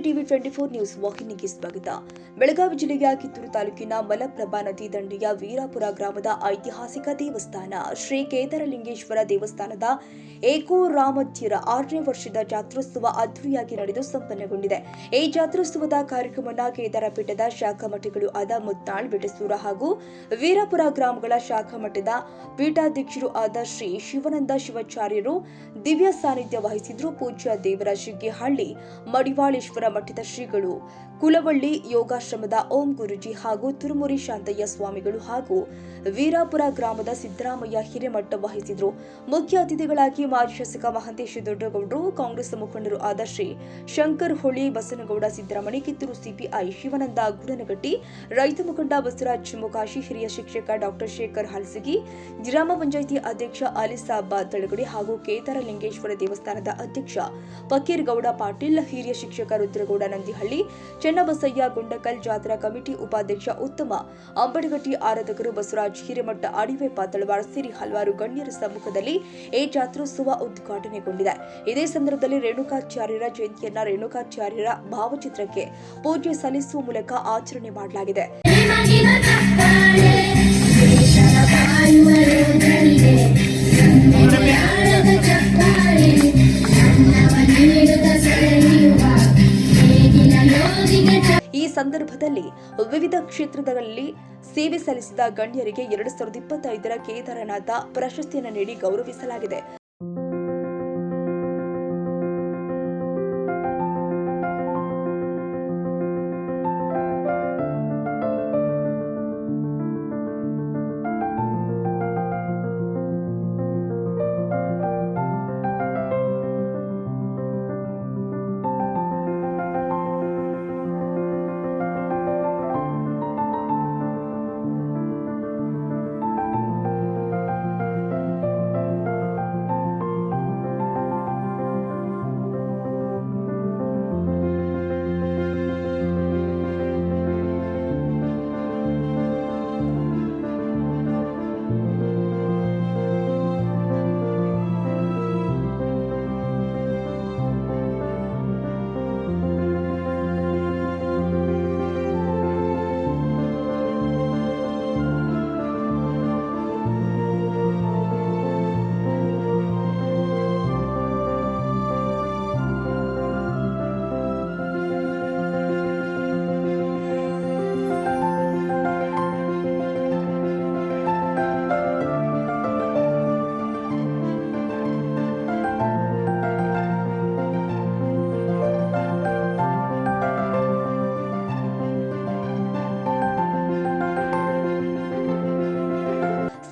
TV 24 news ವಾಹಿನಿಗೆ ಸ್ವಾಗತ. ಬೆಳಗಾವಿ ಜಿಲ್ಲೆಯ ಕಿತ್ತೂರು ತಾಲೂಕಿನ ಮಲಪ್ರಭಾ ನದಿ ದಂಡೆಯ ವೀರಾಪುರ ಗ್ರಾಮದ ಐತಿಹಾಸಿಕ ದೇವಸ್ಥಾನ ಶ್ರೀ ಕೇದಾರಲಿಂಗೇಶ್ವರ ದೇವಸ್ಥಾನದ ಏಕೋರಾಮಧ್ಯರ 6ನೇ ವರ್ಷದ ಜಾತ್ರೋತ್ಸವ ಅದ್ದೂರಿಯಾಗಿ ನಡೆದು ಸಂಪನ್ನಗೊಂಡಿದೆ. ಈ ಜಾತ್ರೋತ್ಸವದ ಕಾರ್ಯಕ್ರಮವನ್ನು ಕೇದಾರ ಪೀಠದ ಶಾಖಾ ಮಠಗಳು ಆದ ಮುತ್ನಾಳ್, ಬೆಟಸೂರ ಹಾಗೂ ವೀರಾಪುರ ಗ್ರಾಮಗಳ ಶಾಖಾ ಮಠದ ಪೀಠಾಧ್ಯಕ್ಷರು ಆದ ಶ್ರೀ ಶಿವಾನಂದ ಶಿವಾಚಾರ್ಯರು ದಿವ್ಯ ಸಾನ್ನಿಧ್ಯ ವಹಿಸಿದ್ರು. ಪೂಜ್ಯ ದೇವರ ಶಿಗ್ಗಿಹಳ್ಳಿ ಮಡಿವಾಳೇಶ್ವರ ಮಠದ ಶ್ರೀಗಳು, ಕುಲವಳ್ಳಿ ಯೋಗಾಶ್ರಮದ ಓಂ ಗುರುಜಿ ಹಾಗೂ ತುರುಮುರಿ ಶಾಂತಯ್ಯ ಸ್ವಾಮಿಗಳು ಹಾಗೂ ವೀರಾಪುರ ಗ್ರಾಮದ ಸಿದ್ದರಾಮಯ್ಯ ಹಿರೇಮಠ ವಹಿಸಿದ್ರು. ಮುಖ್ಯ ಅತಿಥಿಗಳಾಗಿ ಮಾಜಿ ಶಾಸಕ ಮಹಂತೇಶ ದೊಡ್ಡಗೌಡರು, ಕಾಂಗ್ರೆಸ್ ಮುಖಂಡರು ಆದ ಶ್ರೀ ಶಂಕರ್ ಹೊಳಿ, ಬಸನಗೌಡ ಸಿದ್ದರಾಮಣಿ, ಕಿತ್ತೂರು ಸಿಪಿಐ ಶಿವಾನಂದ ಗುಡನಗಟ್ಟಿ, ರೈತ ಮುಖಂಡ ಬಸವರಾಜ್ ಮುಕಾಶಿ, ಹಿರಿಯ ಶಿಕ್ಷಕ ಡಾಕ್ಟರ್ ಶೇಖರ್ ಹಲಸಗಿ, ಗ್ರಾಮ ಪಂಚಾಯಿತಿ ಅಧ್ಯಕ್ಷ ಅಲಿಸಾಬ್ ತಳಗಡೆ ಹಾಗೂ ಕೇದಾರಲಿಂಗೇಶ್ವರ ದೇವಸ್ಥಾನದ ಅಧ್ಯಕ್ಷ ಫಕೀರ್ಗೌಡ ಪಾಟೀಲ್, ಹಿರಿಯ ಶಿಕ್ಷಕ ರುದ್ರಗೌಡ ನಂದಿಹಳ್ಳಿ, ಚನ್ನಬಸಯ್ಯ ಗುಂಡಕಲ್, ಜಾತ್ರಾ ಕಮಿಟಿ ಉಪಾಧ್ಯಕ್ಷ ಉತ್ತಮ ಅಂಬಡಗಟ್ಟಿ, ಆರಾಧಕರು ಬಸವರಾಜ್ ಹಿರೇಮಠ, ಅಡಿವೆಪ್ಪ ತಳವಾರ ಸೇರಿ ಹಲವಾರು ಗಣ್ಯರ ಸಮ್ಮುಖದಲ್ಲಿ ಈ ಜಾತ್ರೋತ್ಸವ ಉದ್ಘಾಟನೆಗೊಂಡಿದೆ. ಇದೇ ಸಂದರ್ಭದಲ್ಲಿ ರೇಣುಕಾಚಾರ್ಯರ ಜಯಂತಿಯನ್ನ ರೇಣುಕಾಚಾರ್ಯರ ಭಾವಚಿತ್ರಕ್ಕೆ ಪೂಜೆ ಸಲ್ಲಿಸುವ ಮೂಲಕ ಆಚರಣೆ ಮಾಡಲಾಗಿದೆ. ಈ ಸಂದರ್ಭದಲ್ಲಿ ವಿವಿಧ ಕ್ಷೇತ್ರಗಳಲ್ಲಿ ಸೇವೆ ಸಲ್ಲಿಸಿದ ಗಣ್ಯರಿಗೆ 2025ರ ಕೇದಾರನಾಥ ಪ್ರಶಸ್ತಿಯನ್ನು ನೀಡಿ ಗೌರವಿಸಲಾಗಿದೆ.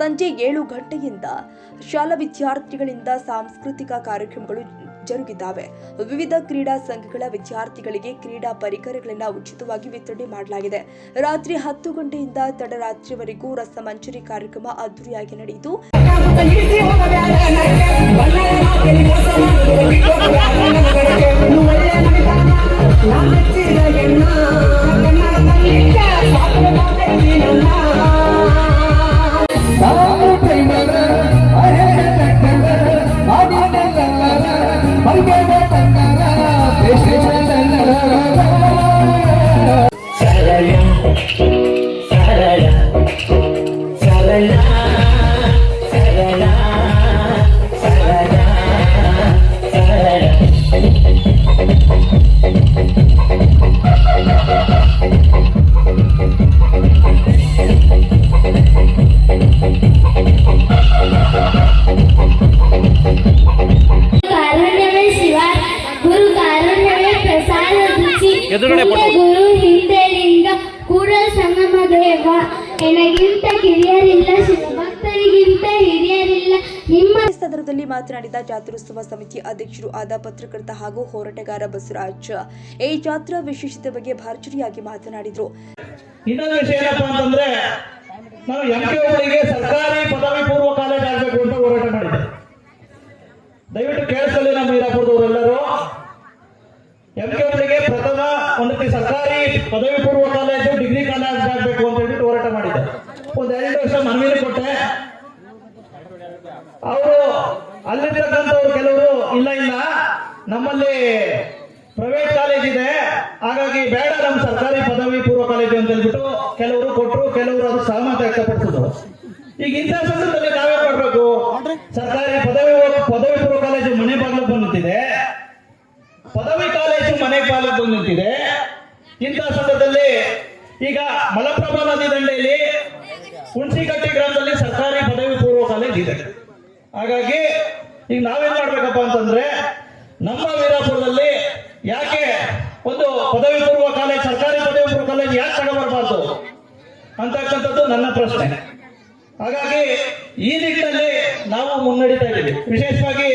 ಸಂಜೆ 7 ಗಂಟೆಯಿಂದ ಶಾಲಾ ವಿದ್ಯಾರ್ಥಿಗಳಿಂದ ಸಾಂಸ್ಕೃತಿಕ ಕಾರ್ಯಕ್ರಮಗಳು ಜರುಗಿದ್ದಾವೆ. ವಿವಿಧ ಕ್ರೀಡಾ ಸಂಘಗಳ ವಿದ್ಯಾರ್ಥಿಗಳಿಗೆ ಕ್ರೀಡಾ ಪರಿಕರಗಳನ್ನು ಉಚಿತವಾಗಿ ವಿತರಣೆ ಮಾಡಲಾಗಿದೆ. ರಾತ್ರಿ 10 ಗಂಟೆಯಿಂದ ತಡರಾತ್ರಿವರೆಗೂ ರಸಮಂಜರಿ ಕಾರ್ಯಕ್ರಮ ಅದ್ದೂರಿಯಾಗಿ ನಡೆಯಿತು. ಗುರು ಹಿಂದೆಲಿಂಗ ಕೂಡ ಸಂಗಮದೇವ, ಎನಗಿಂತ ಕಿರಿಯರಿಲ್ಲ, ಭಕ್ತರಿಗಿಂತ ಹಿರಿಯರಿಲ್ಲ. ನಿಮ್ಮ ಸಂದರ್ಭದಲ್ಲಿ ಮಾತನಾಡಿದ ಜಾತ್ರೋತ್ಸವ ಸಮಿತಿ ಅಧ್ಯಕ್ಷರು ಆದ ಪತ್ರಕರ್ತ ಹಾಗೂ ಹೋರಾಟಗಾರ ಬಸವರಾಜ್, ಈ ಜಾತ್ರಾ ವಿಶೇಷತೆ ಬಗ್ಗೆ ಭರ್ಜರಿಯಾಗಿ ಮಾತನಾಡಿದರು. ಇನ್ನೊಂದು ವಿಷಯ ಏನಪ್ಪಾ ಅಂತಂದ್ರೆ, ನಾವು ಎಂಕೆಗಳಿಗೆ ಸರ್ಕಾರಿ ಪದವಿ ಪೂರ್ವ ಕಾಲೇಜ್ ಆಗಬೇಕು ಅಂತ ಹೋರಾಟ ಮಾಡಿದ್ದೆ. ದಯವಿಟ್ಟು ಕೇಳಿಸಲಿ ನಮ್ಮ ವೀರಾಪುರದವರೆಲ್ಲರೂ, ಎಂಕೆಗಳಿಗೆ ಪ್ರಥಮ ಉನ್ನತಿ ಸರ್ಕಾರಿ ಪದವಿ ಪೂರ್ವ ಕಾಲೇಜು ಡಿಗ್ರಿ ಕಾಲೇಜ್ ಆಗಬೇಕು ಅಂತ ಹೇಳ್ಬಿಟ್ಟು ಹೋರಾಟ ಮಾಡಿದ್ದೆ. ಒಂದು 2 ವರ್ಷ ಮನವಿ ಕೊಟ್ಟೆ. ಅವರು ಅಲ್ಲಿರ್ತಕ್ಕಂಥವ್ರು ಕೆಲವರು ಇಲ್ಲ ನಮ್ಮಲ್ಲಿ ಪ್ರೈವೇಟ್ ಕಾಲೇಜ್ ಇದೆ, ಹಾಗಾಗಿ ಬೇಡ ನಮ್ಮ ಸರ್ಕಾರಿ ಪದವಿ ಪೂರ್ವ ಕಾಲೇಜು ಅಂತ ಹೇಳ್ಬಿಟ್ಟು ಕೆಲವರು ಕೊಟ್ಟರು, ಕೆಲವರು ಅದು ಸಹಮತ ವ್ಯಕ್ತಪಡಿಸಿದ್ರು. ಈಗ ಇಂಥ ಸಂದರ್ಭದಲ್ಲಿ ನಾವೇ ಮಾಡಬೇಕು? ಸರ್ಕಾರಿ ಪದವಿ ಪೂರ್ವ ಕಾಲೇಜು ಮನೆ ಬಾಗಿಲು ಬಂದು ನಿಂತಿದೆ, ಪದವಿ ಕಾಲೇಜು ಮನೆ ಬಾಗಿಲು ಬಂದು ನಿಂತಿದೆ. ಇಂಥ ಸಂದರ್ಭದಲ್ಲಿ ಈಗ ಮಲಪ್ರಭಾ ನದಿ ದಂಡೆಯಲ್ಲಿ ಹುಣಸಿಕಟ್ಟಿ ಗ್ರಾಮದಲ್ಲಿ ಸರ್ಕಾರಿ ಪದವಿ ಪೂರ್ವ ಕಾಲೇಜ್ ಇದೆ. ಹಾಗಾಗಿ ಈಗ ನಾವೇನ್ ಮಾಡ್ಬೇಕಪ್ಪ ಅಂತಂದ್ರೆ, ನಮ್ಮ ವೀರಾಪುರದಲ್ಲಿ ಯಾಕೆ ಒಂದು ಪದವಿ ಪೂರ್ವ ಕಾಲೇಜ್, ಸರ್ಕಾರಿ ಪದವಿ ಪೂರ್ವ ಕಾಲೇಜ್ ಯಾಕೆ ತಗೊಂಡ್ಬರ್ಬಾರ್ದು ಅಂತಕ್ಕಂಥದ್ದು ನನ್ನ ಪ್ರಶ್ನೆ. ಹಾಗಾಗಿ ಈ ನಿಟ್ಟಿನಲ್ಲಿ ನಾವು ಮುನ್ನಡೀತಾ ಇದ್ದೀವಿ. ವಿಶೇಷವಾಗಿ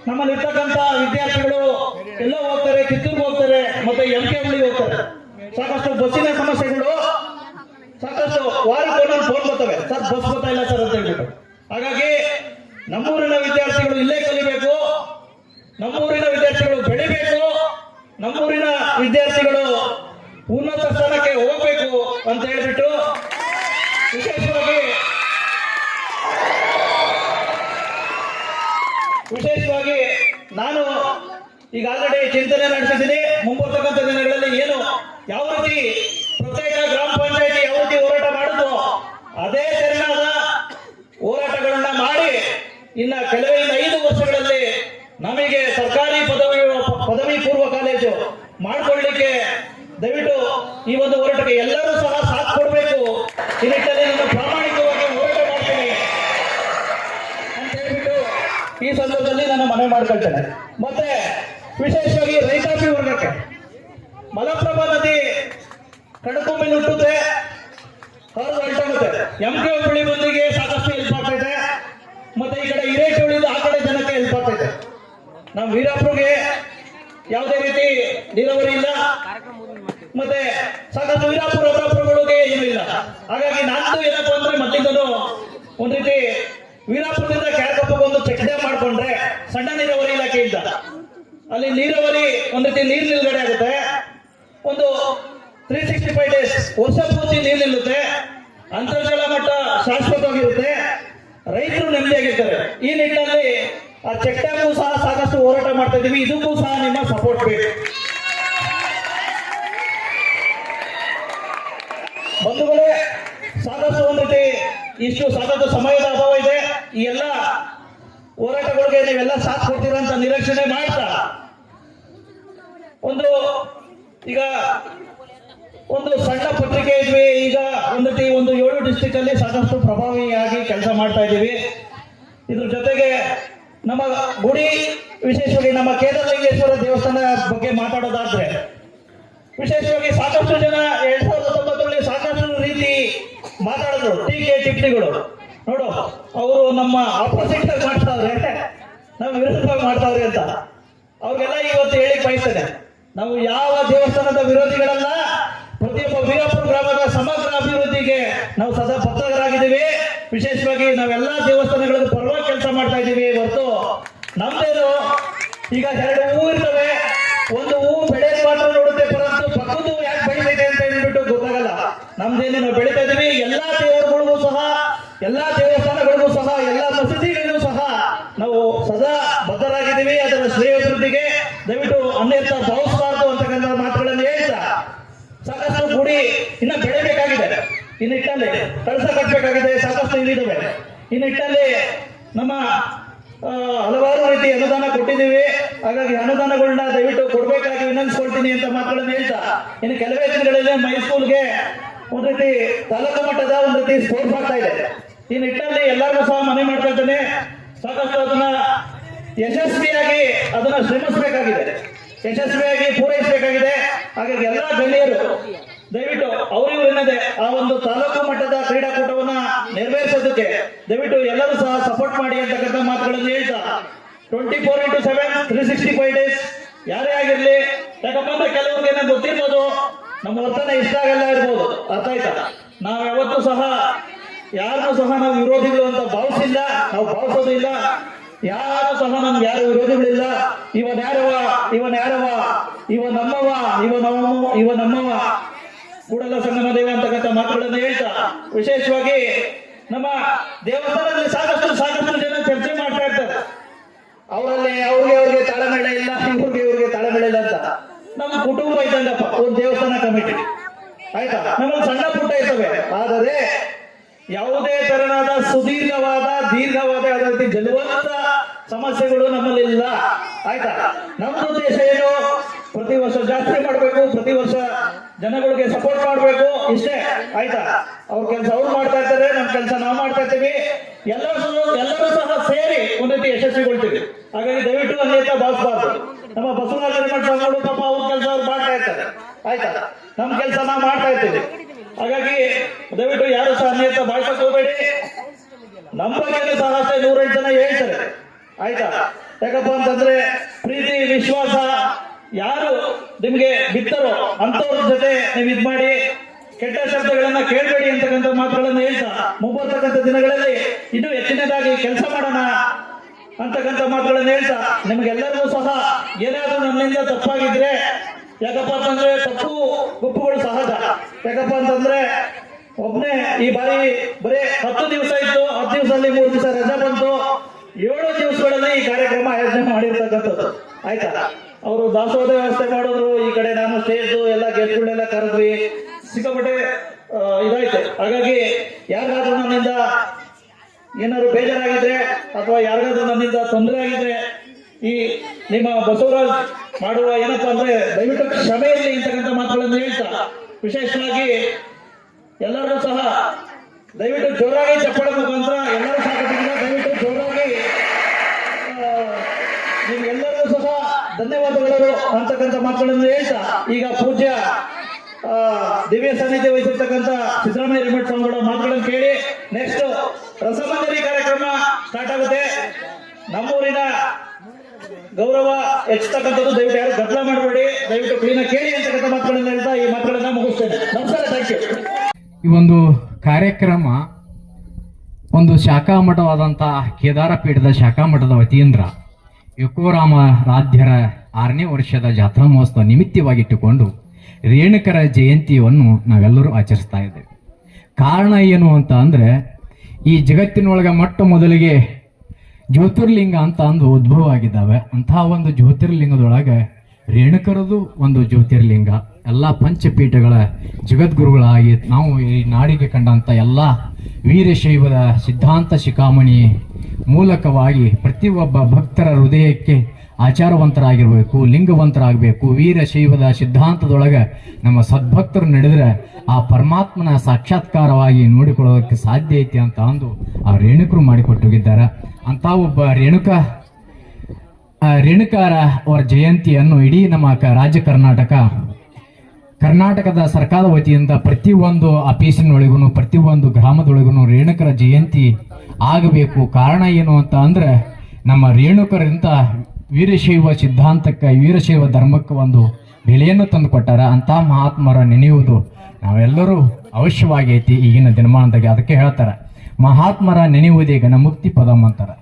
ನಮ್ಮಲ್ಲಿರ್ತಕ್ಕಂಥ ವಿದ್ಯಾರ್ಥಿಗಳು ಎಲ್ಲ ಹೋಗ್ತಾರೆ, ಕಿತ್ತೂರ್ಗೆ ಹೋಗ್ತಾರೆ, ಮತ್ತೆ MK ಹುಬ್ಳಿಗೆ ಹೋಗ್ತಾರೆ. ಸಾಕಷ್ಟು ಬಸ್ಸಿನ ಸಮಸ್ಯೆಗಳು, ಸಾಕಷ್ಟು ವಾರಕ್ಕೆ ಒಂದೊಂದು ಫೋನ್ ಬರ್ತವೆ, ಸರ್ ಬಸ್ ಬರ್ತಾ ಇಲ್ಲ ಸರ್ ಅಂತ ಹೇಳ್ಬಿಟ್ಟು. ಹಾಗಾಗಿ ನಮ್ಮೂರಿನ ವಿದ್ಯಾರ್ಥಿಗಳು ಇಲ್ಲೇ ಕಲಿಬೇಕು, ನಮ್ಮೂರಿನ ವಿದ್ಯಾರ್ಥಿಗಳು ಬೆಳಿಬೇಕು, ನಮ್ಮೂರಿನ ವಿದ್ಯಾರ್ಥಿಗಳು ಉನ್ನತ ಸ್ಥಾನಕ್ಕೆ ಹೋಗ್ಬೇಕು ಅಂತ ಹೇಳ್ಬಿಟ್ಟು ವಿಶೇಷವಾಗಿ ನಾನು ಈಗ ಆಲ್ರೆಡಿ ಚಿಂತನೆ ನಡೆಸಿದ್ದೀನಿ. ಮುಂಬರ್ತಕ್ಕಂಥ ದಿನಗಳಲ್ಲಿ ಏನು ಯಾವ ರೀತಿ ಪ್ರತ್ಯೇಕ ಗ್ರಾಮ ಪಂಚಾಯತಿ ಯಾವ ರೀತಿ ಹೋರಾಟ ಮಾಡುತ್ತೋ ಅದೇ ತೆರನಾದ ಹೋರಾಟಗಳನ್ನ ಮಾಡಿ ಇನ್ನ ಕೆಲವೇ 5 ವರ್ಷಗಳಲ್ಲಿ ನಮಗೆ ಸರ್ಕಾರಿ ಪದವಿ ಪೂರ್ವ ಕಾಲೇಜು ಮಾಡಿಕೊಳ್ಳಿಕ್ಕೆ ದಯವಿಟ್ಟು ಈ ಒಂದು ಹೋರಾಟಕ್ಕೆ ಎಲ್ಲರೂ ಸಹ ಸಾಥ್ ಕೊಡಬೇಕು. ಈ ನಿಟ್ಟಿನಲ್ಲಿ ನಾನು ಪ್ರಾಮಾಣಿಕವಾಗಿ ಹೋರಾಟ ಮಾಡ್ತೀನಿ ಅಂತ ಹೇಳ್ಬಿಟ್ಟು ಈ ಸಂದರ್ಭದಲ್ಲಿ ನಾನು ಮನವಿ ಮಾಡ್ಕೊಳ್ತೇನೆ. ಮತ್ತೆ ವಿಶೇಷವಾಗಿ ರೈತಾಪಿ ವರ್ಗಕ್ಕೆ ಮಲಪ್ರಭಾ ನದಿ ಕಡಕುಂಬಿ ಹುಟ್ಟುತ್ತೆ, ಹೊರಟೋಗುತ್ತೆ. MK ಹುಬ್ಳಿ ಬಂದಿಗೆ ಸಾಕಷ್ಟು ಹೆಲ್ಪ್ ಆಗ್ತೈತೆ, ಮತ್ತೆ ಈ ಕಡೆ ಹಿರೇಕೆರಳಿಂದ ಆ ಕಡೆ ಜನಕ್ಕೆ ಹೆಲ್ಪ್ ಆಗ್ತೈತೆ. ನಮ್ಮ ವೀರಾಪುರಗೆ ಯಾವುದೇ ರೀತಿ ನೀರಾವರಿ ಇಲ್ಲ, ಮತ್ತೆ ಸಾಕಷ್ಟು ವೀರಾಪುರಗಳಿಗೆ ಏನೂ ಇಲ್ಲ. ಹಾಗಾಗಿ ನಂದು ಏನಪ್ಪಾ ಅಂದ್ರೆ ಮೊದಲಿಂದಲೂ ಒಂದ್ ರೀತಿ ವೀರಾಪುರದಿಂದ ಕ್ಯಾರ್ಕೊಪ್ಪಗೆ ಒಂದು ಚೆಕ್ ಡ್ಯಾಮ್ ಮಾಡ್ಕೊಂಡ್ರೆ ಸಣ್ಣ ನೀರಾವರಿ ಇಲಾಖೆಯಿಂದ ಅಲ್ಲಿ ನೀರಾವರಿ ಒಂದ್ ರೀತಿ ನೀರು ನಿಲ್ಗಡೆ ಆಗುತ್ತೆ. ಒಂದು 365 ಡೇಸ್ ವರ್ಷ ಪೂರ್ತಿ ನೀರು ನಿಲ್ಲುತ್ತೆ, ಅಂತರ್ಜಲ ಮಟ್ಟ ಶಾಶ್ವತವಾಗಿರುತ್ತೆ, ರೈತರು ನೆಮ್ಮದಿಯಾಗಿರ್ತಾರೆ. ಈ ನಿಟ್ಟಿನಲ್ಲಿ ಆ ಚೆಕ್ ಡ್ಯಾಮ್ ಸಹ ಸಾಕಷ್ಟು ಹೋರಾಟ ಮಾಡ್ತಾ ಇದ್ದೀವಿ. ಇದಕ್ಕೂ ಸಹ ನಿಮ್ಮ ಸಪೋರ್ಟ್ ಬೇಕು. ಬಂಧುಗಳೇ, ಸಾಕಷ್ಟು ಒಂದು ರೀತಿ ಇಷ್ಟು ಸಾಕಷ್ಟು ಸಮಯದ ಅಭಾವ ಇದೆ. ಈ ಎಲ್ಲ ಹೋರಾಟಗಳಿಗೆ ನೀವೆಲ್ಲ ಸಾಥ್ ಕೊಡ್ತೀರಾ ಅಂತ ನಿರೀಕ್ಷಣೆ ಮಾಡ್ತಾ ಈಗ ಒಂದು ಸಣ್ಣ ಪತ್ರಿಕೆ ಇದ್ವಿ. ಈಗ ಒಂದು 7 ಡಿಸ್ಟ್ರಿಕ್ಟ್ ಅಲ್ಲಿ ಸಾಕಷ್ಟು ಪ್ರಭಾವಿಯಾಗಿ ಕೆಲಸ ಮಾಡ್ತಾ ಇದ್ದೀವಿ. ಇದ್ರ ಜೊತೆಗೆ ನಮ್ಮ ಗುಡಿ, ವಿಶೇಷವಾಗಿ ನಮ್ಮ ಕೇದಾರಲಿಂಗೇಶ್ವರ ದೇವಸ್ಥಾನ ಬಗ್ಗೆ ಮಾತಾಡೋದಾದ್ರೆ ವಿಶೇಷವಾಗಿ ಸಾಕಷ್ಟು ಜನ 2019 ಸಾಕಷ್ಟು ರೀತಿ ಮಾತಾಡಿದ್ರು, ಟೀಕೆ ಟಿಪ್ಪಣಿಗಳು. ನೋಡು, ಅವರು ನಮ್ಮ ಆಪೋಸಿಟ್ ಮಾಡ್ತಾವ್ರೆ, ನಾವು ವಿರುದ್ಧವಾಗಿ ಮಾಡ್ತಾವ್ರೆ ಅಂತ ಅವ್ರಿಗೆಲ್ಲ ಇವತ್ತು ಹೇಳಿ ಬಯಸ್ತೇನೆ. ನಾವು ಯಾವ ದೇವಸ್ಥಾನದ ವಿರೋಧಿಗಳಲ್ಲ. ಪ್ರತಿಯೊಬ್ಬ ವೀರಾಪುರ ಗ್ರಾಮದ ಸಮಗ್ರ ಅಭಿವೃದ್ಧಿಗೆ ನಾವು ಸದಾ ಬದ್ಧರಾಗಿದ್ದೀವಿ. ವಿಶೇಷವಾಗಿ ನಾವೆಲ್ಲಾ ದೇವಸ್ಥಾನಗಳ ಪರವಾಗಿ ಕೆಲಸ ಮಾಡ್ತಾ ಇದ್ದೀವಿ ಹೊರತು ನಮ್ದೇನು ಈಗ 2 ಹೂ ಇರ್ತವೆ, ಒಂದು ಹೂ ಬೆಳೆಯೋದು ಮಾತ್ರ ನೋಡುತ್ತೆ, ಪರಂತು ಪಕ್ಕದ್ದು ಯಾಕೆ ಬೆಳೀತೈತೆ ಅಂತ ಹೇಳ್ಬಿಟ್ಟು ಗೊತ್ತಾಗಲ್ಲ. ನಮ್ದೇನು ನಾವು ಬೆಳೀತಾ ಇದೀವಿ. ಎಲ್ಲಾ ದೇವರುಗಳಿಗೂ ಸಹ, ಎಲ್ಲಾ ದೇವಸ್ಥಾನಗಳಿಗೂ ಸಹ, ಎಲ್ಲಾ ಮಸೀದಿಗಳಿಗೂ ಸಹ ನಾವು ಸದಾ ಬದ್ಧರಾಗಿದ್ದೀವಿ. ಅದರ ಶ್ರೇಯೋಭಿವೃದ್ಧಿಗೆ ದಯವಿಟ್ಟು ಅನ್ಯಥ ಭಾವಿಸಬಾರದು ಅಂತಕ್ಕಂಥ ಮಾತುಗಳನ್ನು ಹೇಳ್ತಾ, ಸಾಕಷ್ಟು ಗುಡಿ ಇನ್ನ ಬೆಳೆಯಬೇಕಾಗಿದೆ. ಈ ನಿಟ್ಟಿನಲ್ಲಿ ಕಳಸ ಕಟ್ಟಬೇಕಾಗಿದೆ, ಸಾಕಷ್ಟು ಇಲ್ಲಿದ್ದಾವೆ. ಈ ನಿಟ್ಟಿನಲ್ಲಿ ನಮ್ಮ ಹಲವಾರು ರೀತಿ ಅನುದಾನ ಕೊಟ್ಟಿದ್ದೀವಿ. ಹಾಗಾಗಿ ಅನುದಾನಗಳನ್ನ ದಯವಿಟ್ಟು ಕೊಡ್ಬೇಕಾಗಿ ವಿನಂತಿಸ್ಕೊಳ್ತೀನಿ ಅಂತ ಮಾತುಗಳನ್ನು ಹೇಳ್ತಾ, ಇನ್ನು ಕೆಲವೇ ದಿನಗಳಲ್ಲಿ ಮೈಸೂರಿಗೆ ಒಂದ್ ರೀತಿ ತಾಲೂಕು ಮಟ್ಟದ ಒಂದ್ ರೀತಿ ಸ್ಪೋರ್ಟ್ಸ್ ಆಗ್ತಾ ಇದೆ. ಈ ನಿಟ್ಟಿನಲ್ಲಿ ಎಲ್ಲರಿಗೂ ಸಹ ಮನವಿ ಮಾಡ್ತಾ ಇದ್ದೇನೆ, ಸಾಕಷ್ಟು ಅದನ್ನ ಯಶಸ್ವಿಯಾಗಿ ಅದನ್ನ ಶ್ರಮಿಸಬೇಕಾಗಿದೆ, ಯಶಸ್ವಿಯಾಗಿ ಪೂರೈಸಬೇಕಾಗಿದೆ. ಹಾಗಾಗಿ ಎಲ್ಲಾ ಗಣ್ಯರು ದಯವಿಟ್ಟು ಅವರಿಗೂ ಏನದೆ ಆ ಒಂದು ತಾಲೂಕು ಮಟ್ಟದ ಕ್ರೀಡಾಕೂಟವನ್ನ ನೆರವೇರಿಸೋದಕ್ಕೆ ದಯವಿಟ್ಟು ಎಲ್ಲರೂ ಸಹ ಸಪೋರ್ಟ್ ಮಾಡಿ ಅಂತಕ್ಕಂಥ ಮಾತುಗಳನ್ನು ಹೇಳ್ತಾ 24x7 365 ಡೇಸ್ ಯಾರೇ ಆಗಿರ್ಲಿ, ಯಾಕಂದ್ರೆ ಕೆಲವ್ರಿಗೆ ಏನೋ ಗೊತ್ತಿರ್ಬೋದು, ನಮ್ಮ ವರ್ತನೆ ಇಷ್ಟ ಆಗಲ್ಲ ಇರ್ಬೋದು, ಅರ್ಥ ಆಯ್ತಾ? ನಾವು ಯಾವತ್ತೂ ಸಹ ಯಾರನ್ನೂ ಸಹ ನಾವು ವಿರೋಧಿಗಳು ಅಂತ ಭಾವಿಸಿಲ್ಲ, ನಾವು ಭಾವಿಸೋದು ಇಲ್ಲ. ಯಾರು ಸಹ ನಮ್ಗೆ ಯಾರು ವಿರೋಧಿಗಳಿಲ್ಲ. ಇವನ್ ಯಾರವ, ಇವ ನಮ್ಮವ ಕೂಡಲ ಸಂಗಮ ದೇವ ಅಂತಕ್ಕಂಥ ಮಾತುಗಳನ್ನು ಹೇಳ್ತಾ, ವಿಶೇಷವಾಗಿ ನಮ್ಮ ದೇವಸ್ಥಾನದಲ್ಲಿ ಸಾಕಷ್ಟು ಜನ ಚರ್ಚೆ ಮಾಡ್ತಾ ಇರ್ತಾರೆ. ಅವ್ರಿಗೆ ತಾಳಮೇಳ ಇಲ್ಲ, ಇವ್ರಿಗೆ ತಾಳಮೇಳ ಇಲ್ಲ ಅಂತ. ನಮ್ಮ ಕುಟುಂಬ ಇದ್ದಂಗಪ್ಪ, ಒಂದು ದೇವಸ್ಥಾನ ಕಮಿಟಿ ಆಯ್ತಾ. ನಮ್ಮಲ್ಲಿ ಸಣ್ಣ ಪುಟ್ಟ ಇರ್ತವೆ, ಆದರೆ ಯಾವುದೇ ತರನಾದ ಸುದೀರ್ಘವಾದ ದೀರ್ಘವಾದ ಯಾವುದೇ ರೀತಿ ಜಲವಂತ ಸಮಸ್ಯೆಗಳು ನಮ್ಮಲ್ಲಿ ಇಲ್ಲ ಆಯ್ತಾ. ನಮ್ದು ಉದ್ದೇಶ ಏನು, ಪ್ರತಿ ವರ್ಷ ಜಾಸ್ತಿ ಮಾಡಬೇಕು, ಪ್ರತಿ ವರ್ಷ ಜನಗಳಿಗೆ ಸಪೋರ್ಟ್ ಮಾಡಬೇಕು, ಇಷ್ಟೇ ಆಯ್ತಾ. ಅವ್ರ ಕೆಲಸ ಅವ್ರು ಮಾಡ್ತಾ ಇರ್ತಾರೆ, ನಮ್ಮ ಕೆಲಸ ನಾವು ಮಾಡ್ತಾ ಇರ್ತೀವಿ, ಎಲ್ಲರೂ ಸಹ ಸೇರಿ ಒಂದ್ ರೀತಿ ಯಶಸ್ವಿಗೊಳ್ತೀವಿ. ಹಾಗಾಗಿ ದಯವಿಟ್ಟು ಅನ್ಯತಾ ಭಾವಿಸಬಾರ್ದು. ನಮ್ಮ ಬಸವರಾಜ ಸ್ವಾಮಿಗಳು ಪಾಪ ಅವ್ರ ಕೆಲಸ ಅವ್ರು ಮಾಡ್ತಾ ಇರ್ತಾರೆ ಆಯ್ತಾ, ನಮ್ಮ ಕೆಲಸ ನಾವು ಮಾಡ್ತಾ ಇರ್ತೀವಿ. ಹಾಗಾಗಿ ದಯವಿಟ್ಟು ಯಾರು ಸಹ ಅನ್ಯತಾ ಭಾವಿಸಕ್ ಹೋಗಬೇಡಿ. ನಮ್ಮ ಬಗ್ಗೆ ಸಹ ಅಷ್ಟೇ 108 ಜನ ಹೇಳ್ತಾರೆ ಆಯ್ತಾ. ಯಾಕಪ್ಪ ಅಂತಂದ್ರೆ ಪ್ರೀತಿ ವಿಶ್ವಾಸ ಯಾರು ನಿಮ್ಗೆ ಬಿತ್ತರೋ ಅಂತವ್ರ ಜೊತೆ ನೀವು ಇದ್ ಮಾಡಿ, ಕೆಟ್ಟ ಶಬ್ದಗಳನ್ನ ಕೇಳಬೇಡಿ ಅಂತಕ್ಕಂಥ ಮಾತುಗಳನ್ನ ಹೇಳ್ತಾ ಮುಂಬರ್ತಕ್ಕಂಥ ದಿನಗಳಲ್ಲಿ ಇನ್ನೂ ಹೆಚ್ಚಿನದಾಗಿ ಕೆಲಸ ಮಾಡೋಣ ಅಂತಕ್ಕಂಥ ಮಾತುಗಳನ್ನ ಹೇಳ್ತಾ, ನಿಮ್ಗೆಲ್ಲರಿಗೂ ಸಹ ಏನಾದ್ರೂ ನನ್ನಿಂದ ತಪ್ಪಾಗಿದ್ರೆ, ಯಾಕಪ್ಪ ಅಂತಂದ್ರೆ ತಪ್ಪು ಗುಪ್ಪುಗಳು ಸಹಜ. ಯಾಕಪ್ಪ ಅಂತಂದ್ರೆ ಒಬ್ನೇ ಈ ಬಾರಿ ಬರೀ 10 ದಿವಸ ಇತ್ತು, 10 ದಿವಸದಲ್ಲಿ 3 ದಿವಸ ರಜೆ ಬಂತು, 7 ದಿವಸಗಳಲ್ಲಿ ಈ ಕಾರ್ಯಕ್ರಮ ಆಯೋಜನೆ ಮಾಡಿರ್ತಕ್ಕಂಥದ್ದು ಆಯ್ತಾ. ಅವರು ದಾಸೋಹ ವ್ಯವಸ್ಥೆ ಮಾಡಿದ್ರು, ಈ ಕಡೆ ನಾನು ಸ್ಟೇಜ್ ಎಲ್ಲ ಗೆಸ್ಟ್ಗಳನ್ನೆಲ್ಲ ಕರೆದ್ವಿ, ಸಿಕ್ಕಾಪಟ್ಟೆ ಇದಾಯ್ತು. ಹಾಗಾಗಿ ಯಾರಿಗಾದ್ರೂ ನನ್ನಿಂದ ಏನಾದ್ರು ಬೇಜಾರಾಗಿದ್ರೆ ಅಥವಾ ಯಾರಿಗಾದ್ರೂ ನನ್ನಿಂದ ತೊಂದರೆ ಆಗಿದ್ರೆ, ಈ ನಿಮ್ಮ ಬಸವರಾಜ್ ಮಾಡುವ ಏನಪ್ಪಾ ಅಂದ್ರೆ ದಯವಿಟ್ಟು ಕ್ಷಮೆ ಇರಲಿ ಅಂತಕ್ಕಂಥ ಮಾತುಗಳನ್ನು ಹೇಳ್ತಾ, ವಿಶೇಷವಾಗಿ ಎಲ್ಲರೂ ಸಹ ದಯವಿಟ್ಟು ಜೋರಾಗಿ ಚಪ್ಪಾಳೆ ಮುಖಾಂತರ ಎಲ್ಲರೂ ಸಹ ದಯವಿಟ್ಟು ಜೋರಾಗಿ ನಿಮ್ಗೆಲ್ಲರೂ ಸಹ ಧನ್ಯವಾದಗಳು ಅಂತಕ್ಕಂಥ ಮಾತುಗಳನ್ನು ಹೇಳ್ತಾ, ಈಗ ಪೂಜ್ಯ ದಿವ್ಯ ಸಾನ್ನಿಧ್ಯ ವಹಿಸಿರ್ತಕ್ಕಂಥ ಸಿದ್ದರಾಮಯ್ಯ ಹಿರೇಮಠ ಸ್ವಾಮಿಗಳ ಮಾತುಗಳನ್ನು ಕೇಳಿ ನೆಕ್ಸ್ಟ್ ರಸಮಂಜರಿ ಕಾರ್ಯಕ್ರಮ ಸ್ಟಾರ್ಟ್ ಆಗುತ್ತೆ. ನಮ್ಮೂರಿನ ಗೌರವ ಹೆಚ್ಚತಕ್ಕಂಥದ್ದು, ದಯವಿಟ್ಟು ಯಾರು ಗದ್ದಲ ಮಾಡಬೇಡಿ, ದಯವಿಟ್ಟು ಕ್ಲೀನ್ ಕೇಳಿ ಅಂತಕ್ಕಂಥ ಮಾತುಗಳನ್ನ ಹೇಳ್ತಾ ಈ ಮಾತುಗಳನ್ನ ಮುಗಿಸ್ತೇನೆ. ನಮಸ್ಕಾರ, ಥ್ಯಾಂಕ್ ಯು. ಈ ಒಂದು ಕಾರ್ಯಕ್ರಮ ಒಂದು ಶಾಖಾ ಮಠವಾದಂತಹ ಕೇದಾರ ಪೀಠದ ಶಾಖಾ ಮಠದ ವತಿಯಿಂದ ಯಕೋರಾಮ ರಾಧ್ಯರ 6ನೇ ವರ್ಷದ ಜಾತ್ರಾ ಮಹೋತ್ಸವ ನಿಮಿತ್ತವಾಗಿಟ್ಟುಕೊಂಡು ರೇಣುಕರ ಜಯಂತಿಯನ್ನು ನಾವೆಲ್ಲರೂ ಆಚರಿಸ್ತಾ ಇದ್ದೇವೆ. ಕಾರಣ ಏನು ಅಂತ ಅಂದ್ರೆ, ಈ ಜಗತ್ತಿನೊಳಗೆ ಮೊಟ್ಟ ಮೊದಲಿಗೆ ಜ್ಯೋತಿರ್ಲಿಂಗ ಅಂತ ಅಂದು ಉದ್ಭವ ಆಗಿದ್ದಾವೆ. ಅಂತಹ ಒಂದು ಜ್ಯೋತಿರ್ಲಿಂಗದೊಳಗೆ ರೇಣುಕರದು ಒಂದು ಜ್ಯೋತಿರ್ಲಿಂಗ. ಎಲ್ಲ ಪಂಚಪೀಠಗಳ ಜಗದ್ಗುರುಗಳಾಗಿ ನಾವು ಈ ನಾಡಿಗೆ ಕಂಡಂಥ ಎಲ್ಲ ವೀರಶೈವದ ಸಿದ್ಧಾಂತ ಶಿಖಾಮಣಿ ಮೂಲಕವಾಗಿ ಪ್ರತಿಯೊಬ್ಬ ಭಕ್ತರ ಹೃದಯಕ್ಕೆ ಆಚಾರವಂತರಾಗಿರ್ಬೇಕು, ಲಿಂಗವಂತರಾಗಬೇಕು. ವೀರಶೈವದ ಸಿದ್ಧಾಂತದೊಳಗೆ ನಮ್ಮ ಸದ್ಭಕ್ತರು ನಡೆದರೆ ಆ ಪರಮಾತ್ಮನ ಸಾಕ್ಷಾತ್ಕಾರವಾಗಿ ನೋಡಿಕೊಳ್ಳೋದಕ್ಕೆ ಸಾಧ್ಯ ಐತಿ ಅಂತ ಅಂದು ಆ ರೇಣುಕರು ಮಾಡಿಕೊಟ್ಟಿದ್ದಾರೆ. ಅಂತ ಒಬ್ಬ ರೇಣುಕಾರ ಅವರ ಜಯಂತಿಯನ್ನು ಇಡೀ ನಮ್ಮ ರಾಜ್ಯ ಕರ್ನಾಟಕದ ಸರ್ಕಾರದ ವತಿಯಿಂದ ಪ್ರತಿಯೊಂದು ಆಫೀಸಿನೊಳಗೂ ಪ್ರತಿಯೊಂದು ಗ್ರಾಮದೊಳಗೂ ರೇಣುಕರ ಜಯಂತಿ ಆಗಬೇಕು. ಕಾರಣ ಏನು ಅಂತ ಅಂದ್ರೆ, ನಮ್ಮ ರೇಣುಕರಿಂದ ವೀರಶೈವ ಸಿದ್ಧಾಂತಕ್ಕೆ, ವೀರಶೈವ ಧರ್ಮಕ್ಕೆ ಒಂದು ಬೆಲೆಯನ್ನು ತಂದು ಕೊಟ್ಟಾರ. ಅಂತ ಮಹಾತ್ಮರ ನೆನೆಯುವುದು ನಾವೆಲ್ಲರೂ ಅವಶ್ಯವಾಗೈತಿ ಈಗಿನ ದಿನಮಾನದಾಗೆ. ಅದಕ್ಕೆ ಹೇಳ್ತಾರೆ, ಮಹಾತ್ಮರ ನೆನೆಯುವುದೇ ಘನ ಮುಕ್ತಿ ಪದಂ ಅಂತಾರೆ.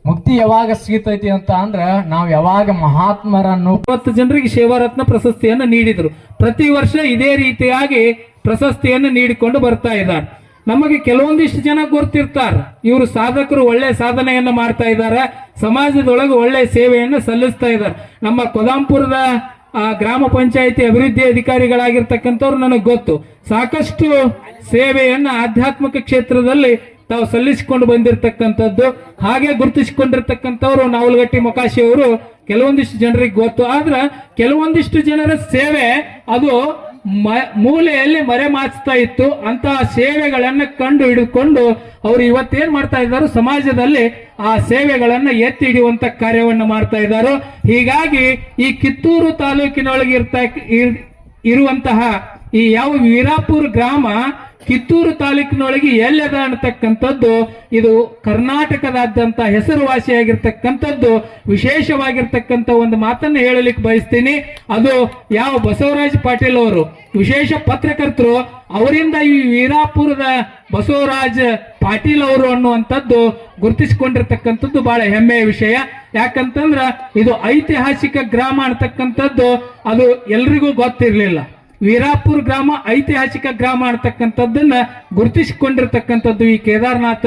ಮುಕ್ತಿ ಯಾವಾಗ ಸಿಗ್ತೈತಿ ಅಂತ ಅಂದ್ರೆ, ನಾವು ಯಾವಾಗ ಮಹಾತ್ಮರನ್ನು 20 ಜನರಿಗೆ ಸೇವಾರತ್ನ ಪ್ರಶಸ್ತಿಯನ್ನು ನೀಡಿದರು. ಪ್ರತಿ ವರ್ಷ ಇದೇ ರೀತಿಯಾಗಿ ಪ್ರಶಸ್ತಿಯನ್ನು ನೀಡಿಕೊಂಡು ಬರ್ತಾ ಇದ್ದಾರೆ. ನಮಗೆ ಕೆಲವೊಂದಿಷ್ಟು ಜನ ಗೊತ್ತಿರ್ತಾರೆ, ಇವರು ಸಾಧಕರು, ಒಳ್ಳೆ ಸಾಧನೆಯನ್ನು ಮಾಡ್ತಾ ಇದ್ದಾರೆ, ಸಮಾಜದೊಳಗೆ ಒಳ್ಳೆ ಸೇವೆಯನ್ನು ಸಲ್ಲಿಸ್ತಾ ಇದ್ದಾರೆ. ನಮ್ಮ ಕೊದಾಂಪುರದ ಗ್ರಾಮ ಪಂಚಾಯಿತಿ ಅಭಿವೃದ್ಧಿ ಅಧಿಕಾರಿಗಳಾಗಿರ್ತಕ್ಕಂಥವ್ರು ನನಗೆ ಗೊತ್ತು. ಸಾಕಷ್ಟು ಸೇವೆಯನ್ನು ಆಧ್ಯಾತ್ಮಿಕ ಕ್ಷೇತ್ರದಲ್ಲಿ ತಾವು ಸಲ್ಲಿಸಿಕೊಂಡು ಬಂದಿರತಕ್ಕಂಥದ್ದು. ಹಾಗೆ ಗುರುತಿಸಿಕೊಂಡಿರ್ತಕ್ಕಂಥವ್ರು ನಾವಲಗಟ್ಟಿ ಮೊಕಾಶಿ ಅವರು ಕೆಲವೊಂದಿಷ್ಟು ಜನರಿಗೆ ಗೊತ್ತು. ಆದ್ರೆ ಕೆಲವೊಂದಿಷ್ಟು ಜನರ ಸೇವೆ ಅದು ಮೂಲೆಯಲ್ಲಿ ಮರೆಮಾಚ್ತಾ ಇತ್ತು. ಅಂತಹ ಸೇವೆಗಳನ್ನ ಕಂಡು ಹಿಡಿದುಕೊಂಡು ಅವರು ಇವತ್ತೇನ್ ಮಾಡ್ತಾ ಇದ್ದಾರೆ, ಸಮಾಜದಲ್ಲಿ ಆ ಸೇವೆಗಳನ್ನ ಎತ್ತಿ ಹಿಡಿಯುವಂತ ಕಾರ್ಯವನ್ನು ಮಾಡ್ತಾ ಇದ್ದಾರೆ. ಹೀಗಾಗಿ ಈ ಕಿತ್ತೂರು ತಾಲೂಕಿನೊಳಗೆ ಇರುವಂತಹ ಈ ಯಾವ ವೀರಾಪುರ ಗ್ರಾಮ ಕಿತ್ತೂರು ತಾಲೂಕಿನೊಳಗೆ ಎಲ್ಲದ ಅನ್ನತಕ್ಕಂಥದ್ದು ಇದು ಕರ್ನಾಟಕದಾದ್ಯಂತ ಹೆಸರುವಾಸಿಯಾಗಿರ್ತಕ್ಕಂಥದ್ದು. ವಿಶೇಷವಾಗಿರ್ತಕ್ಕಂಥ ಒಂದು ಮಾತನ್ನು ಹೇಳಲಿಕ್ಕೆ ಬಯಸ್ತೀನಿ. ಅದು ಯಾವ ಬಸವರಾಜ್ ಪಾಟೀಲ್ ಅವರು ವಿಶೇಷ ಪತ್ರಕರ್ತರು, ಅವರಿಂದ ಈ ವೀರಾಪುರದ ಬಸವರಾಜ್ ಪಾಟೀಲ್ ಅವರು ಅನ್ನುವಂಥದ್ದು ಗುರುತಿಸಿಕೊಂಡಿರ್ತಕ್ಕಂಥದ್ದು ಬಹಳ ಹೆಮ್ಮೆಯ ವಿಷಯ. ಯಾಕಂತಂದ್ರ ಇದು ಐತಿಹಾಸಿಕ ಗ್ರಾಮ ಅನ್ನತಕ್ಕಂಥದ್ದು ಅದು ಎಲ್ರಿಗೂ ಗೊತ್ತಿರಲಿಲ್ಲ. ವೀರಾಪುರ ಗ್ರಾಮ ಐತಿಹಾಸಿಕ ಗ್ರಾಮ ಅಂತಕ್ಕಂಥದ್ದನ್ನ ಗುರುತಿಸಿಕೊಂಡಿರ್ತಕ್ಕಂಥದ್ದು ಈ ಕೇದಾರನಾಥ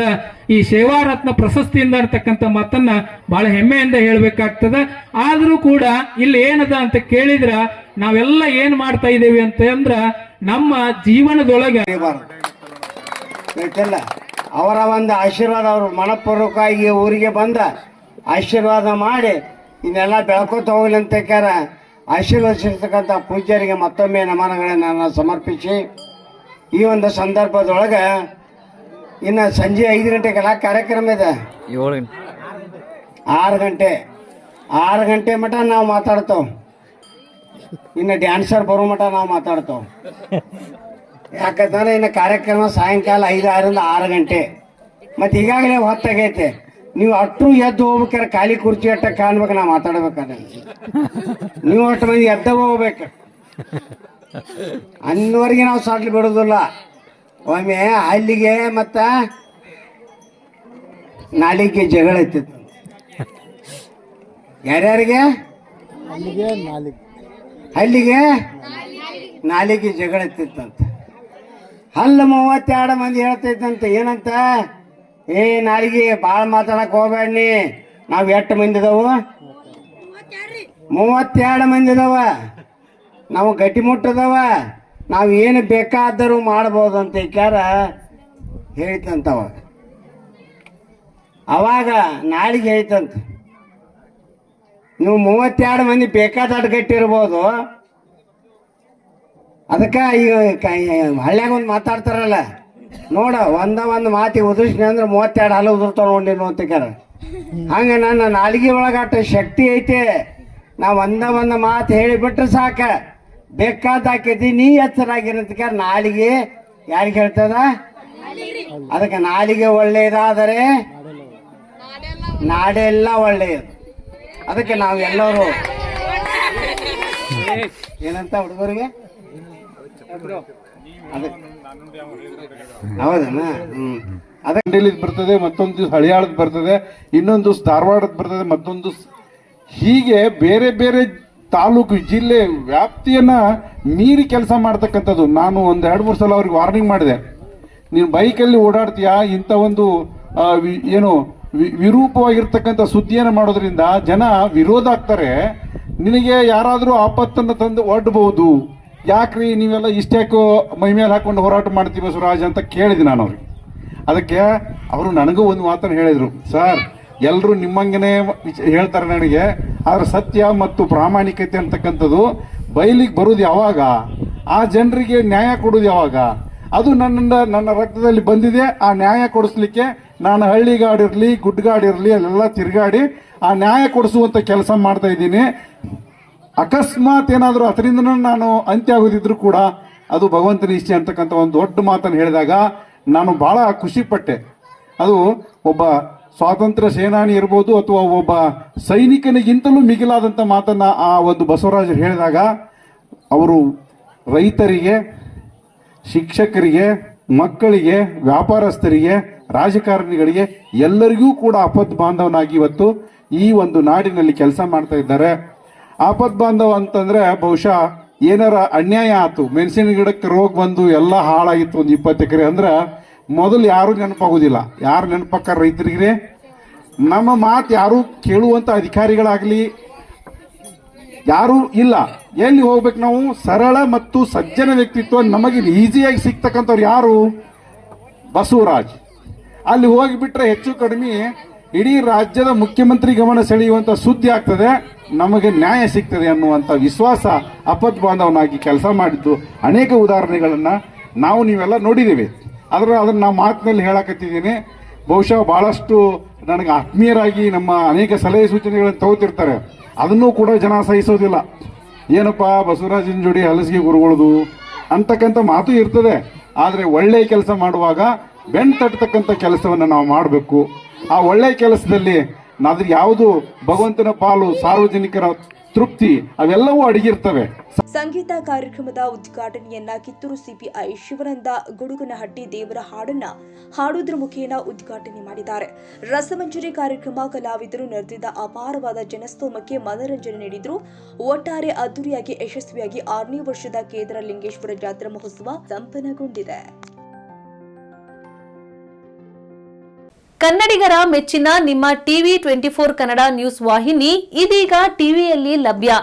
ಈ ಸೇವಾರತ್ನ ಪ್ರಶಸ್ತಿಯಿಂದ ಅಂತಕ್ಕಂಥ ಮಾತನ್ನ ಬಹಳ ಹೆಮ್ಮೆಯಿಂದ ಹೇಳ್ಬೇಕಾಗ್ತದೆ. ಆದ್ರೂ ಕೂಡ ಇಲ್ಲಿ ಏನದ ಅಂತ ಕೇಳಿದ್ರ ನಾವೆಲ್ಲ ಏನ್ ಮಾಡ್ತಾ ಇದ್ದೇವೆ ಅಂತ ಅಂದ್ರ ನಮ್ಮ ಜೀವನದೊಳಗೆ ಅವರ ಒಂದು ಆಶೀರ್ವಾದ, ಅವರು ಮನಪೂರ್ವಕವಾಗಿ ಊರಿಗೆ ಬಂದ ಆಶೀರ್ವಾದ ಮಾಡಿ ಇನ್ನೆಲ್ಲ ಬೆಳ್ಕೋತ ಹೋಗ್ಲಿ ಅಂತ ಆಶೀರ್ವದಿಸಿರ್ತಕ್ಕಂಥ ಪೂಜ್ಯರಿಗೆ ಮತ್ತೊಮ್ಮೆ ನಮನಗಳನ್ನು ನಾನು ಸಮರ್ಪಿಸಿ ಈ ಒಂದು ಸಂದರ್ಭದೊಳಗೆ ಇನ್ನು ಸಂಜೆ 5 ಗಂಟೆಗೆಲ್ಲ ಕಾರ್ಯಕ್ರಮ ಇದೆ. 6 ಗಂಟೆ ಮಟ ನಾವು ಮಾತಾಡ್ತೇವೆ. ಇನ್ನು ಡ್ಯಾನ್ಸರ್ ಬರೋ ಮಟ ನಾವು ಮಾತಾಡ್ತೇವೆ. ಯಾಕಂತಂದ್ರೆ ಇನ್ನು ಕಾರ್ಯಕ್ರಮ ಸಾಯಂಕಾಲ 5-6ರಿಂದ 6 ಗಂಟೆ. ಮತ್ತು ಈಗಾಗಲೇ ಹೊತ್ತಾಗೈತೆ. ನೀವು ಅಷ್ಟು ಎದ್ದು ಹೋಗ್ಬೇಕಾರೆ ಖಾಲಿ ಕುರ್ಚಿ ಅಟ್ಟ ಕಾಣ್ಬೇಕು. ನಾ ಮಾತಾಡ್ಬೇಕಾದ್ರೆ ನೀವು ಅಷ್ಟು ಮಂದಿ ಎದ್ದ ಹೋಗ್ಬೇಕು. ಅನ್ನುವರೆಗೆ ನಾವು ಸಾಟ್ಲಿ ಬಿಡೋದಿಲ್ಲ. ಒಮ್ಮೆ ಅಲ್ಲಿಗೆ ಮತ್ತ ನಾಲಿಗೆ ಜಗಳ ಇರ್ತಿತ್ತು. ಯಾರ್ಯಾರಿಗೆ ಅಲ್ಲಿಗೆ ನಾಲಿಗೆ ಜಗಳ ಇರ್ತಿತ್ತಂತ. ಹಲ್ಲು 32 ಮಂದಿ ಹೇಳ್ತೈತಂತ. ಏನಂತ? ಏ ನಾಲಿಗೆ ಭಾಳ ಮಾತಾಡಕ್ ಹೋಗ್ಬೇಡಿ. ನಾವು ಎಷ್ಟು ಮಂದಿ ಇದಾವು? 32 ಮಂದಿ ಇದಾವ. ನಾವು ಗಟ್ಟಿಮುಟ್ಟದವ. ನಾವು ಏನು ಬೇಕಾದರೂ ಮಾಡ್ಬೋದಂತ ಹೇಳ್ತಂತ. ಅವಾಗ ನಾಲಿಗೆ ಹೇಳ್ತಂತ, ನೀವು 32 ಮಂದಿ ಬೇಕಾದಷ್ಟು ಗಟ್ಟಿರ್ಬೋದು. ಅದಕ್ಕೆ ಈಗ ಹಳ್ಳ್ಯಾಗ ಒಂದು ಮಾತಾಡ್ತಾರಲ್ಲ, ನೋಡ ಒಂದು ಮಾತಿ ಉದುರಿಸ್ನಿ ಅಂದ್ರೆ 32 ಹಲ್ಲು ಉದುರ್ತಾವ ನೋಡಿನು ಅಂತ ಹಂಗೆ ನನ್ನ ನಾಲಿಗೆ ಒಳಗಾಟ ಶಕ್ತಿ ಐತೆ. ನಾ ಒಂದು ಮಾತು ಹೇಳಿಬಿಟ್ರೆ ಸಾಕ, ಬೇಕಾದ ಹಾಕೈತಿ. ನೀ ಎಚ್ಚರಾಗಿರಂತ ನಾಲಿಗೆ ಯಾರಿಗೆ ಹೇಳ್ತದ? ಅದಕ್ಕೆ ನಾಲಿಗೆ ಒಳ್ಳೆಯದಾದರೆ ನಾಡೆಲ್ಲ ಒಳ್ಳೆಯದು. ಅದಕ್ಕೆ ನಾವೆಲ್ಲರೂ ಏನಂತ ಹುಡುಗರಿಗೆ ಹೌದಣ್ಣ. ಅದಕ್ಕೆ ಬರ್ತದೆ, ಮತ್ತೊಂದು ದಿವಸ ಹಳಿಯಾಳದ್ ಬರ್ತದೆ, ಇನ್ನೊಂದು ದಿವಸ ಧಾರವಾಡದ ಬರ್ತದೆ, ಮತ್ತೊಂದು ಹೀಗೆ ಬೇರೆ ಬೇರೆ ತಾಲೂಕು ಜಿಲ್ಲೆ ವ್ಯಾಪ್ತಿಯನ್ನ ಮೀರಿ ಕೆಲಸ ಮಾಡ್ತಕ್ಕಂಥದ್ದು. ನಾನು ಒಂದು 2-3 ಸಲ ಅವ್ರಿಗೆ ವಾರ್ನಿಂಗ್ ಮಾಡಿದೆ. ನೀನು ಬೈಕಲ್ಲಿ ಓಡಾಡ್ತೀಯಾ, ಇಂಥ ಒಂದು ಏನು ವಿರೂಪವಾಗಿರ್ತಕ್ಕಂಥ ಸುದ್ದಿಯನ್ನು ಮಾಡೋದ್ರಿಂದ ಜನ ವಿರೋಧ ಆಗ್ತಾರೆ. ನಿನಗೆ ಯಾರಾದರೂ ಆಪತ್ತನ್ನು ತಂದು ಒಡ್ಬಹುದು. ಯಾಕ್ರಿ ನೀವೆಲ್ಲ ಇಷ್ಟ್ಯಾಕೋ ಮೈ ಮೇಲೆ ಹಾಕೊಂಡು ಹೋರಾಟ ಮಾಡ್ತೀವಿ ಬಸವರಾಜ್ ಅಂತ ಕೇಳಿದೆ ನಾನು ಅವ್ರಿಗೆ. ಅದಕ್ಕೆ ಅವರು ನನಗೂ ಒಂದು ಮಾತನ್ನು ಹೇಳಿದರು, ಸರ್ ಎಲ್ಲರೂ ನಿಮ್ಮಂಗನೇ ಹೇಳ್ತಾರೆ ನನಗೆ, ಆದ್ರೆ ಸತ್ಯ ಮತ್ತು ಪ್ರಾಮಾಣಿಕತೆ ಅಂತಕ್ಕಂಥದ್ದು ಬಯಲಿಗೆ ಬರೋದು ಯಾವಾಗ, ಆ ಜನರಿಗೆ ನ್ಯಾಯ ಕೊಡೋದು ಯಾವಾಗ? ಅದು ನನ್ನ ರಕ್ತದಲ್ಲಿ ಬಂದಿದೆ. ಆ ನ್ಯಾಯ ಕೊಡಿಸ್ಲಿಕ್ಕೆ ನಾನು ಹಳ್ಳಿಗಾಡಿರಲಿ ಗುಡ್ಡಗಾಡಿರಲಿ ಅಲ್ಲೆಲ್ಲ ತಿರುಗಾಡಿ ಆ ನ್ಯಾಯ ಕೊಡಿಸುವಂಥ ಕೆಲಸ ಮಾಡ್ತಾ ಇದ್ದೀನಿ. ಅಕಸ್ಮಾತ್ ಏನಾದರೂ ಅದರಿಂದ ನಾನು ಅಂತ್ಯ ಆಗೋದಿದ್ರು ಕೂಡ ಅದು ಭಗವಂತನ ಇಚ್ಛೆ ಅಂತಕ್ಕಂಥ ಒಂದು ದೊಡ್ಡ ಮಾತನ್ನು ಹೇಳಿದಾಗ ನಾನು ಬಹಳ ಖುಷಿಪಟ್ಟೆ. ಅದು ಒಬ್ಬ ಸ್ವಾತಂತ್ರ್ಯ ಸೇನಾನಿ ಇರ್ಬೋದು ಅಥವಾ ಒಬ್ಬ ಸೈನಿಕನಿಗಿಂತಲೂ ಮಿಗಿಲಾದಂಥ ಮಾತನ್ನು ಆ ಒಂದು ಬಸವರಾಜರು ಹೇಳಿದಾಗ ಅವರು ರೈತರಿಗೆ, ಶಿಕ್ಷಕರಿಗೆ, ಮಕ್ಕಳಿಗೆ, ವ್ಯಾಪಾರಸ್ಥರಿಗೆ, ರಾಜಕಾರಣಿಗಳಿಗೆ ಎಲ್ಲರಿಗೂ ಕೂಡ ಆಪತ್ ಬಾಂಧವನಾಗಿ ಇವತ್ತು ಈ ಒಂದು ನಾಡಿನಲ್ಲಿ ಕೆಲಸ ಮಾಡ್ತಾ ಇದ್ದಾರೆ. ಆಪತ್ ಬಾಂಧವ ಅಂತಂದ್ರೆ ಬಹುಶಃ ಏನಾರ ಅನ್ಯಾಯ ಆಯ್ತು, ಮೆಣಸಿನ ಗಿಡಕ್ಕೆ ರೋಗ ಬಂದು ಎಲ್ಲ ಹಾಳಾಗಿತ್ತು ಒಂದು 20 ಎಕರೆ ಅಂದ್ರೆ ಮೊದಲು ಯಾರು ನೆನಪಾಗೋದಿಲ್ಲ. ಯಾರು ನೆನಪಕ್ಕ? ರೈತರಿಗೆ. ನಮ್ಮ ಮಾತು ಯಾರು ಕೇಳುವಂತ ಅಧಿಕಾರಿಗಳಾಗ್ಲಿ ಯಾರು ಇಲ್ಲ. ಎಲ್ಲಿ ಹೋಗ್ಬೇಕು ನಾವು? ಸರಳ ಮತ್ತು ಸಜ್ಜನ ವ್ಯಕ್ತಿತ್ವ ನಮಗೆ ಈಸಿಯಾಗಿ ಸಿಗ್ತಕ್ಕಂಥವ್ರು ಯಾರು? ಬಸವರಾಜ್. ಅಲ್ಲಿ ಹೋಗಿಬಿಟ್ರೆ ಹೆಚ್ಚು ಕಡಿಮೆ ಇಡೀ ರಾಜ್ಯದ ಮುಖ್ಯಮಂತ್ರಿ ಗಮನ ಸೆಳೆಯುವಂತ ಸುದ್ದಿ ಆಗ್ತದೆ, ನಮಗೆ ನ್ಯಾಯ ಸಿಗ್ತದೆ ಅನ್ನುವಂಥ ವಿಶ್ವಾಸ ಆಪತ್ ಬಾಂಧವನಾಗಿ ಕೆಲಸ ಮಾಡಿದ್ದು ಅನೇಕ ಉದಾಹರಣೆಗಳನ್ನ ನಾವು ನೀವೆಲ್ಲ ನೋಡಿದ್ದೀವಿ. ಅದನ್ನ ನಾವು ಮಾತಿನಲ್ಲಿ ಹೇಳಕತ್ತಿದ್ದೀನಿ. ಬಹುಶಃ ಬಹಳಷ್ಟು ನನಗೆ ಆತ್ಮೀಯರಾಗಿ ನಮ್ಮ ಅನೇಕ ಸಲಹೆ ಸೂಚನೆಗಳನ್ನು ತಗೋತಿರ್ತಾರೆ. ಅದನ್ನೂ ಕೂಡ ಜನ ಸಹಿಸೋದಿಲ್ಲ. ಏನಪ್ಪ ಬಸವರಾಜನ ಜೋಡಿ ಹಲಸಿಗೆ ಗುರುಗಳದು ಅಂತಕ್ಕಂಥ ಮಾತು ಇರ್ತದೆ. ಆದರೆ ಒಳ್ಳೆಯ ಕೆಲಸ ಮಾಡುವಾಗ ಬೆನ್ನು ತಟ್ಟತಕ್ಕಂಥ ಕೆಲಸವನ್ನು ನಾವು ಮಾಡಬೇಕು. ಆ ಒಳ್ಳೆಯ ಕೆಲಸದಲ್ಲಿ ಅದ್ರ ಯಾವುದು ಭಗವಂತನ ಪಾಲು ಸಾರ್ವಜನಿಕರ ತೃಪ್ತಿ ಅವೆಲ್ಲವೂ ಅಡಗಿರ್ತವೆ. ಸಂಗೀತ ಕಾರ್ಯಕ್ರಮದ ಉದ್ಘಾಟನೆಯನ್ನ ಕಿತ್ತೂರು ಸಿಪಿಐ ಶಿವಾನಂದ ಗುಡುಗನಹಟ್ಟಿ ದೇವರ ಹಾಡನ್ನ ಹಾಡುವುದರ ಮುಖೇನ ಉದ್ಘಾಟನೆ ಮಾಡಿದ್ದಾರೆ. ರಸಮಂಜರಿ ಕಾರ್ಯಕ್ರಮ ಕಲಾವಿದರು ನಡೆದಿದ್ದ ಅಪಾರವಾದ ಜನಸ್ತೋಮಕ್ಕೆ ಮನರಂಜನೆ ನೀಡಿದ್ರು. ಒಟ್ಟಾರೆ ಅದ್ದೂರಿಯಾಗಿ ಯಶಸ್ವಿಯಾಗಿ 6ನೇ ವರ್ಷದ ಕೇದಾರಲಿಂಗೇಶ್ವರ ಜಾತ್ರಾ ಮಹೋತ್ಸವ ಸಂಪನ್ನಗೊಂಡಿದೆ. ಕನ್ನಡಿಗರ ಮೆಚ್ಚಿನ ನಿಮ್ಮ ಟಿವಿ 24 ಕನ್ನಡ ನ್ಯೂಸ್ ವಾಹಿನಿ ಇದೀಗ ಟಿವಿಯಲ್ಲಿ ಲಭ್ಯ.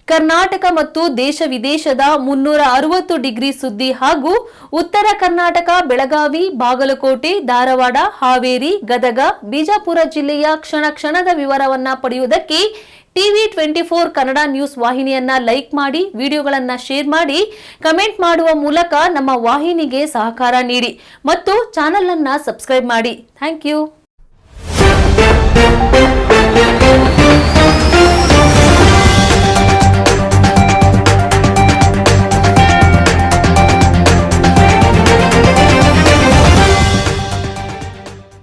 ಕರ್ನಾಟಕ ಮತ್ತು ದೇಶ ವಿದೇಶದ 360 ಡಿಗ್ರಿ ಸುದ್ದಿ ಹಾಗೂ ಉತ್ತರ ಕರ್ನಾಟಕ, ಬೆಳಗಾವಿ, ಬಾಗಲಕೋಟೆ, ಧಾರವಾಡ, ಹಾವೇರಿ, ಗದಗ, ಬಿಜಾಪುರ ಜಿಲ್ಲೆಯ ಕ್ಷಣ ಕ್ಷಣದ ವಿವರವನ್ನ ಪಡೆಯುವುದಕ್ಕೆ ಟಿವಿ 24 ಕನ್ನಡ ನ್ಯೂಸ್ ವಾಹಿನಿಯನ್ನ ಲೈಕ್ ಮಾಡಿ, ವಿಡಿಯೋಗಳನ್ನ ಶೇರ್ ಮಾಡಿ, ಕಮೆಂಟ್ ಮಾಡುವ ಮೂಲಕ ನಮ್ಮ ವಾಹಿನಿಗೆ ಸಹಕಾರ ನೀಡಿ ಮತ್ತು ಚಾನೆಲ್ ಅನ್ನ ಸಬ್ಸ್ಕ್ರೈಬ್ ಮಾಡಿ. Thank you.